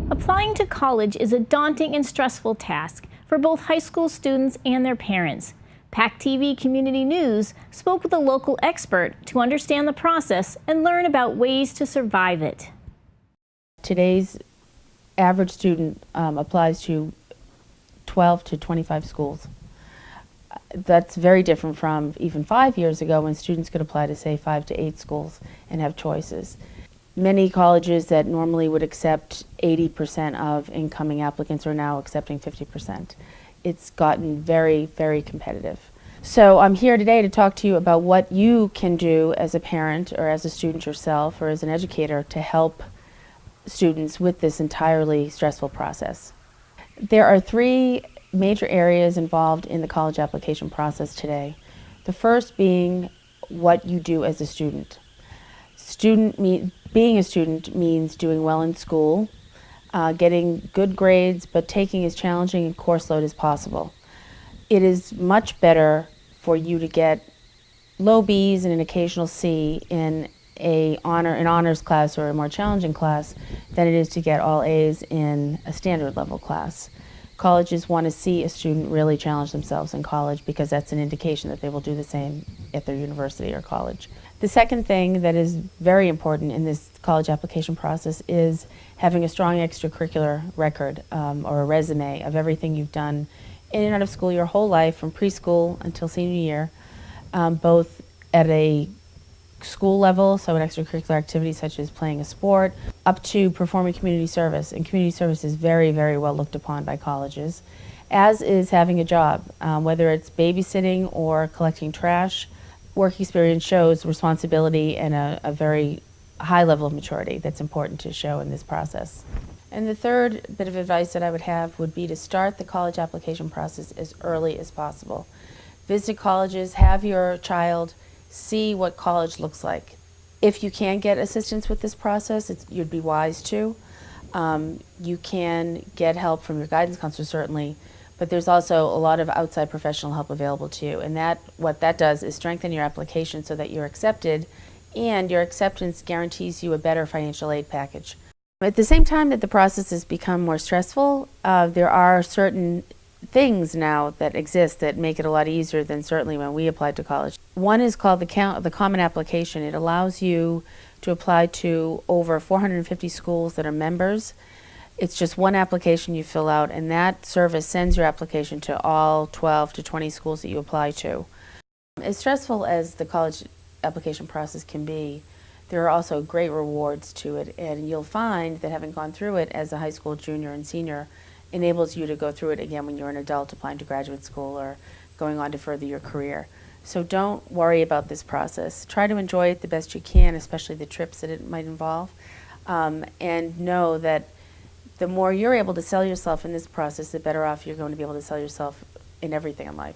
Applying to college is a daunting and stressful task for both high school students and their parents. PACTV Community News spoke with a local expert to understand the process and learn about ways to survive it. Today's average student applies to 12 to 25 schools. That's very different from even 5 years ago when students could apply to, say, 5 to 8 schools and have choices. Many colleges that normally would accept 80% of incoming applicants are now accepting 50%. It's gotten very, very competitive. So I'm here today to talk to you about what you can do as a parent or as a student yourself or as an educator to help students with this entirely stressful process. There are 3 major areas involved in the college application process today. The first being what you do as a student. Being a student means doing well in school, getting good grades, but taking as challenging a course load as possible. It is much better for you to get low B's and an occasional C in an honors class or a more challenging class than it is to get all A's in a standard level class. Colleges want to see a student really challenge themselves in college because that's an indication that they will do the same at their university or college. The second thing that is very important in this college application process is having a strong extracurricular record or a resume of everything you've done in and out of school your whole life, from preschool until senior year, both at a school level, so an extracurricular activity such as playing a sport, up to performing community service. And community service is very, very well looked upon by colleges, as is having a job, whether it's babysitting or collecting trash. Work experience shows responsibility and a very high level of maturity that's important to show in this process. And the third bit of advice that I would have would be to start the college application process as early as possible. Visit colleges, have your child see what college looks like. If you can get assistance with this process, you'd be wise to. You can get help from your guidance counselor, certainly, but there's also a lot of outside professional help available to you. And what that does is strengthen your application so that you're accepted, and your acceptance guarantees you a better financial aid package. At the same time that the process has become more stressful, there are certain things now that exist that make it a lot easier than certainly when we applied to college. One is called the Common Application. It allows you to apply to over 450 schools that are members. It's just one application you fill out, and that service sends your application to all 12 to 20 schools that you apply to. As stressful as the college application process can be, there are also great rewards to it, and you'll find that having gone through it as a high school junior and senior enables you to go through it again when you're an adult applying to graduate school or going on to further your career. So don't worry about this process. Try to enjoy it the best you can, especially the trips that it might involve, and know that the more you're able to sell yourself in this process, the better off you're going to be able to sell yourself in everything in life.